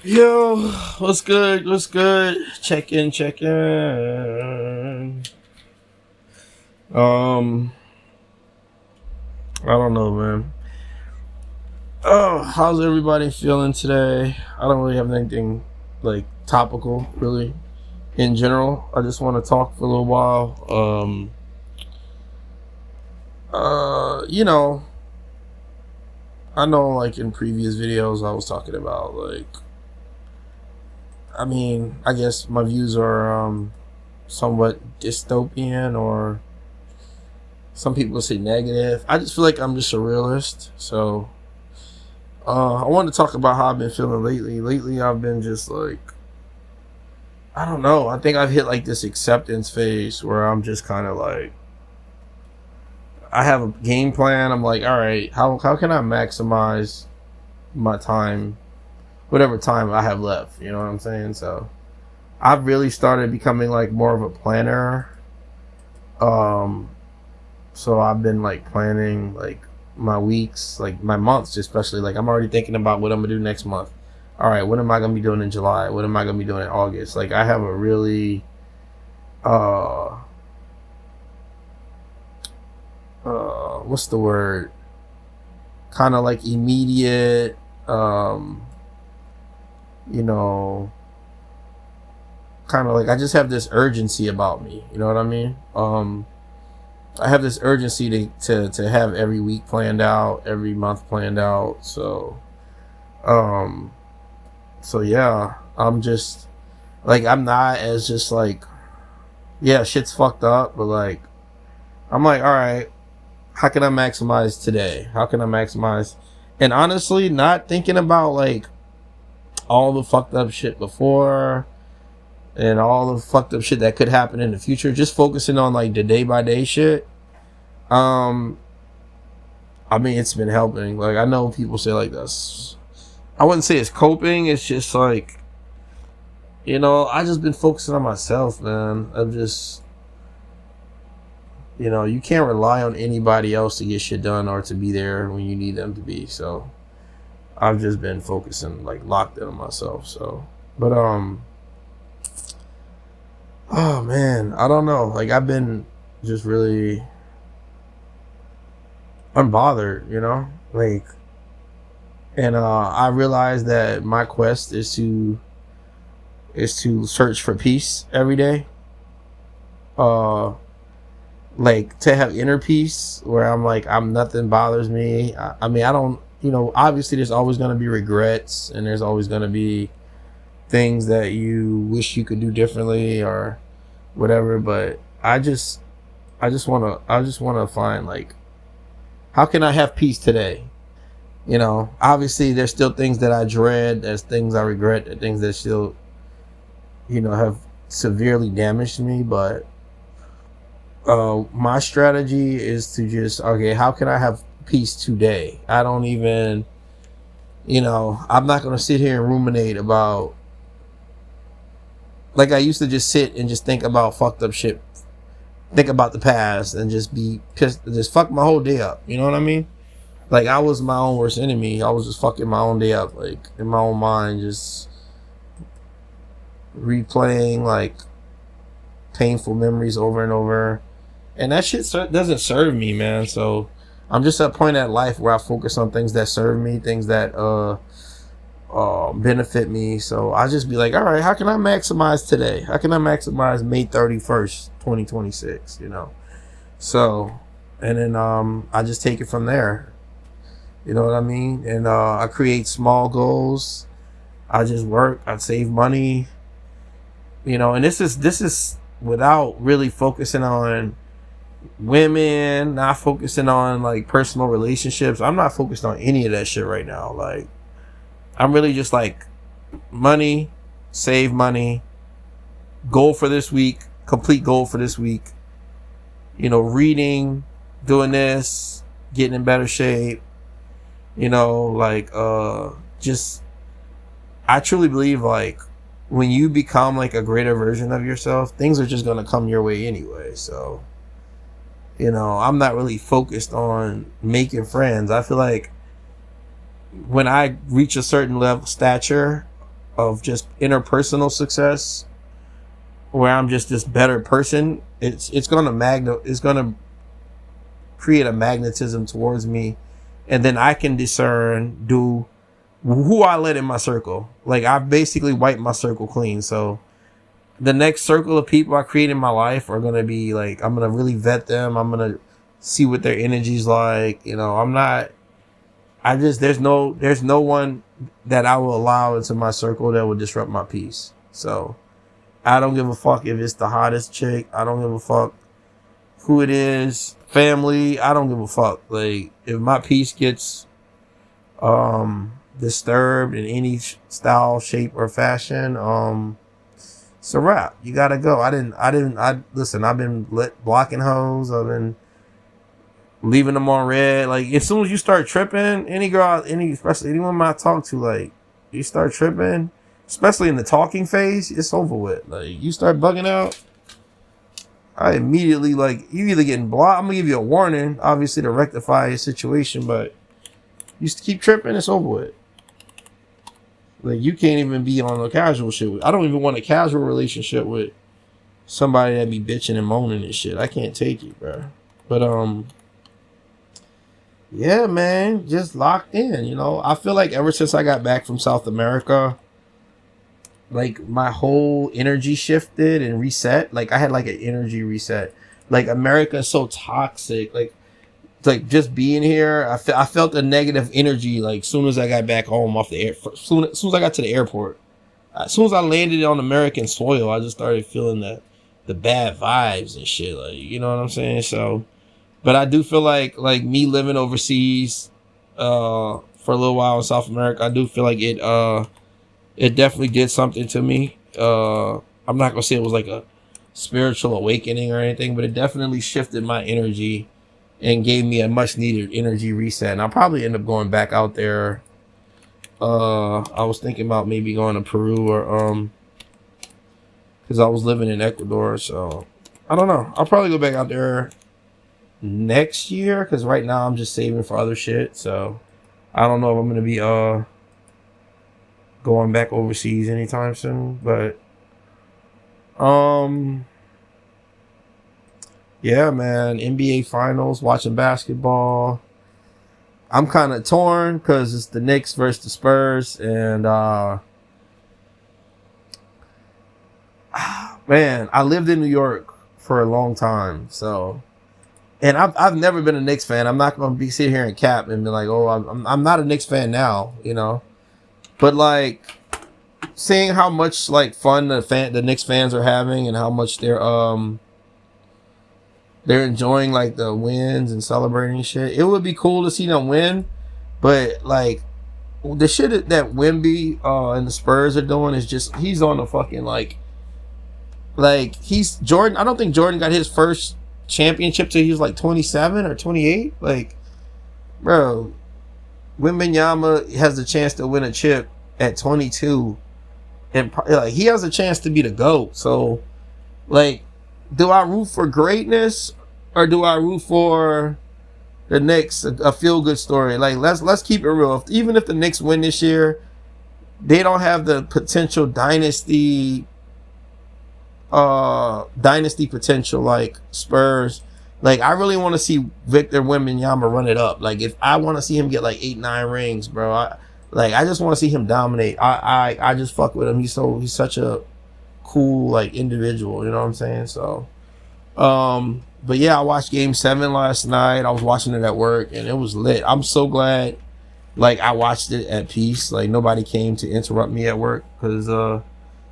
Yo, what's good? What's good? Check in, check in. Um, I don't know, man. Oh, how's everybody feeling today? I don't really have anything like topical, really. In general, I just want to talk for a little while. You know, I know like in previous videos I was talking about I guess my views are somewhat dystopian, or some people say negative. I just feel like I'm just a realist. So I want to talk about how I've been feeling lately. Lately, I've been just like, I don't know. I think I've hit like this acceptance phase where I'm just kind of like, I have a game plan. I'm like, all right, how can I maximize my time, whatever time I have left? You know what I'm saying? So I've really started becoming like more of a planner. Um, so I've been like planning like my weeks, like my months, especially. Like I'm already thinking about what I'm gonna do next month. All right, what am I gonna be doing in July? What am I gonna be doing in August? Like I have a really uh what's the word? Kind of like immediate, um, you know, kind of like I just have this urgency about me. You know what I mean? I have this urgency to have every week planned out, every month planned out. Um, so yeah, I'm just like, I'm not as just like, yeah, shit's fucked up, but like, I'm like, all right, how can I maximize today? How can I maximize? And honestly, not thinking about like all the fucked up shit before and all the fucked up shit that could happen in the future. Just focusing on like the day by day shit. Um, I mean, it's been helping. Like I know people say like this. I wouldn't say it's coping. It's just like, I just been focusing on myself, man. I'm just, you can't rely on anybody else to get shit done or to be there when you need them to be. So I've just been focusing, like locked in on myself. So, but oh man, I don't know. Like I've been just really unbothered, like, and I realized that my quest is to search for peace every day. Like to have inner peace where I'm like, nothing bothers me. I mean, I don't, obviously there's always going to be regrets and there's always going to be things that you wish you could do differently or whatever. But I just want to find like, how can I have peace today? Obviously there's still things that I dread. There's things I regret. There's things that still, have severely damaged me. But my strategy is to just, okay, how can I have peace today? I don't even, I'm not going to sit here and ruminate about, like I used to just sit and just think about fucked up shit, think about the past and just be pissed, just fuck my whole day up. You know what I mean? Like I was my own worst enemy. I was just fucking my own day up, like in my own mind, just replaying like painful memories over and over. And that shit doesn't serve me, man. So I'm just at a point in life where I focus on things that serve me, things that benefit me. So I just be like, all right, how can I maximize today? How can I maximize May 31st, 2026? So, and then I just take it from there. You know what I mean? And I create small goals. I just work. I save money. And this is without really focusing on women, not focusing on like personal relationships. I'm not focused on any of that shit right now. Like I'm really just like money, save money, goal for this week, complete goal for this week. Reading, doing this, getting in better shape. Just I truly believe like when you become like a greater version of yourself, things are just gonna come your way anyway. So I'm not really focused on making friends. I feel like when I reach a certain level stature, of just interpersonal success, where I'm just this better person, it's gonna create a magnetism towards me, and then I can discern who I let in my circle. Like, I've basically wiped my circle clean. So the next circle of people I create in my life are gonna be like, I'm gonna really vet them. I'm gonna see what their energy's like. You know, there's no one that I will allow into my circle that will disrupt my peace. So I don't give a fuck if it's the hottest chick. I don't give a fuck who it is. Family, I don't give a fuck. Like, if my peace gets disturbed in any style, shape, or fashion, it's a wrap. You gotta go. Listen, I've been blocking hoes. I've been leaving them on red. Like, as soon as you start tripping, especially anyone I talk to, like, you start tripping, especially in the talking phase, it's over with. Like, you start bugging out, I immediately, like, you either getting blocked. I'm gonna give you a warning, obviously, to rectify your situation, but you keep tripping, it's over with. Like, you can't even be on a casual shit. I don't even want a casual relationship with somebody that be bitching and moaning and shit. I can't take it, bro. But yeah, man, just locked in. You know, I feel like ever since I got back from South America, like, my whole energy shifted and reset. Like, I had like an energy reset. Like, America is so toxic. Like just being here, I felt a negative energy. Like, soon as I got back home off the air, soon as I got to the airport, as soon as I landed on American soil, I just started feeling the bad vibes and shit. Like, you know what I'm saying? So, but I do feel like me living overseas, for a little while in South America, I do feel like it definitely did something to me. I'm not gonna say it was like a spiritual awakening or anything, but it definitely shifted my energy and gave me a much needed energy reset. And I'll probably end up going back out there. I was thinking about maybe going to Peru, or because I was living in Ecuador. So I don't know. I'll probably go back out there next year, because right now I'm just saving for other shit. So I don't know if I'm gonna be going back overseas anytime soon, but yeah, man, NBA finals, watching basketball. I'm kind of torn because it's the Knicks versus the Spurs, and man, I lived in New York for a long time, so, and I've never been a Knicks fan. I'm not gonna be sit here and cap and be like, oh, I'm not a Knicks fan now, you know. But like, seeing how much like fun the Knicks fans are having, and how much they're enjoying like the wins and celebrating shit. It would be cool to see them win, but like, the shit that Wemby and the Spurs are doing is just, he's on the fucking like he's Jordan. I don't think Jordan got his first championship till he was like 27 or 28. Like, bro, Wembanyama has the chance to win a chip at 22, and like, he has a chance to be the GOAT. So, like, do I root for greatness, or do I root for the Knicks, a feel good story? Like, let's keep it real. Even if the Knicks win this year, they don't have the potential dynasty potential like Spurs. Like, I really want to see Victor Wembanyama run it up. Like, if I want to see him get like 8-9 rings, bro, I just want to see him dominate. I just fuck with him. He's such a cool like individual, you know what I'm saying? So but yeah, I watched game 7 last night. I was watching it at work, and it was lit. I'm so glad like I watched it at peace. Like, nobody came to interrupt me at work, because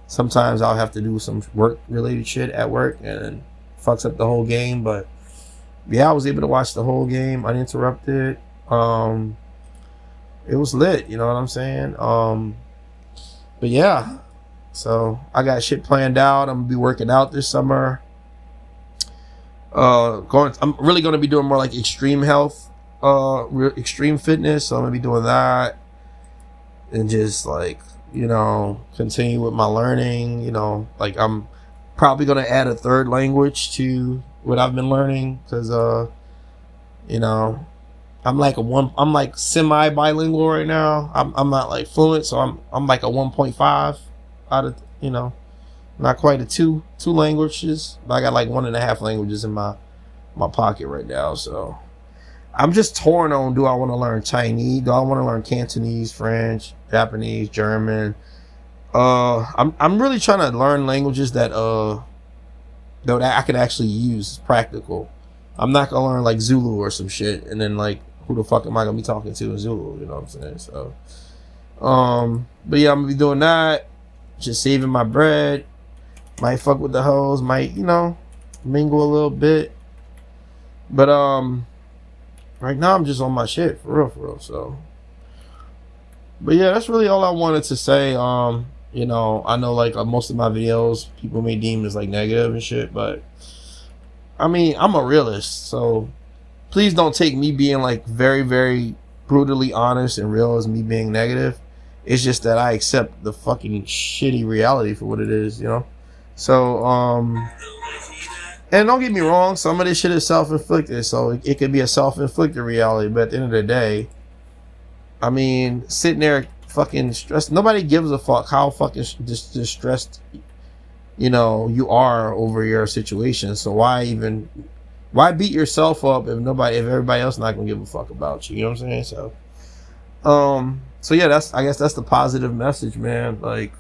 sometimes I'll have to do some work related shit at work, and fucks up the whole game. But yeah, I was able to watch the whole game uninterrupted. It was lit, you know what I'm saying? But yeah, so I got shit planned out. I'm gonna be working out this summer. I'm really gonna be doing more like extreme health, extreme fitness. So I'm gonna be doing that, and just like, you know, continue with my learning. You know, like, I'm probably gonna add a third language to what I've been learning, because you know, I'm like semi bilingual right now. I'm not like fluent, so I'm like a 1.5 out of, you know, not quite a two languages. But I got like 1.5 languages in my pocket right now. So I'm just torn on, do I want to learn Chinese? Do I want to learn Cantonese, French, Japanese, German? I'm really trying to learn languages that I could actually use practical. I'm not gonna learn like Zulu or some shit, and then like who the fuck am I gonna be talking to in Zulu? You know what I'm saying? So, but yeah, I'm gonna be doing that. Just saving my bread. Might fuck with the hoes. Might, you know, mingle a little bit. But right now I'm just on my shit for real. So, but yeah, that's really all I wanted to say. You know, I know like most of my videos people may deem as like negative and shit, but I mean, I'm a realist, so please don't take me being like very, very brutally honest and real as me being negative. It's just that I accept the fucking shitty reality for what it is, you know? So, and don't get me wrong, some of this shit is self-inflicted, so it could be a self-inflicted reality, but at the end of the day, I mean, sitting there fucking stressed, nobody gives a fuck how fucking distressed, you know, you are over your situation. So why beat yourself up if everybody else not gonna give a fuck about you? You know what I'm saying? So yeah, I guess that's the positive message, man. Like,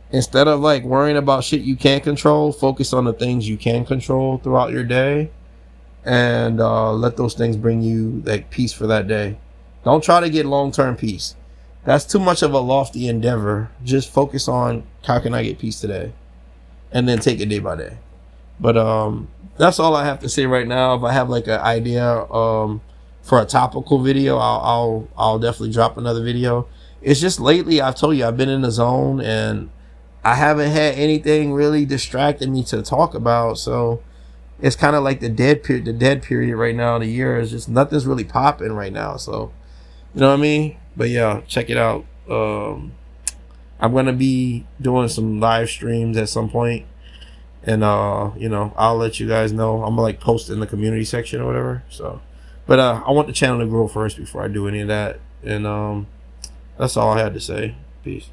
instead of like worrying about shit you can't control, focus on the things you can control throughout your day, and let those things bring you like peace for that day. Don't try to get long-term peace. That's too much of a lofty endeavor. Just focus on how can I get peace today, and then take it day by day. But that's all I have to say right now. If I have like an idea for a topical video, I'll definitely drop another video. It's just lately, I've told you, I've been in the zone and I haven't had anything really distracting me to talk about. So it's kind of like the dead period right now. The year is just nothing's really popping right now. So you know what I mean? But yeah, check it out. I'm gonna be doing some live streams at some point, and you know, I'll let you guys know. I'm gonna like post in the community section or whatever. So, but I want the channel to grow first before I do any of that. And that's all I had to say. Peace.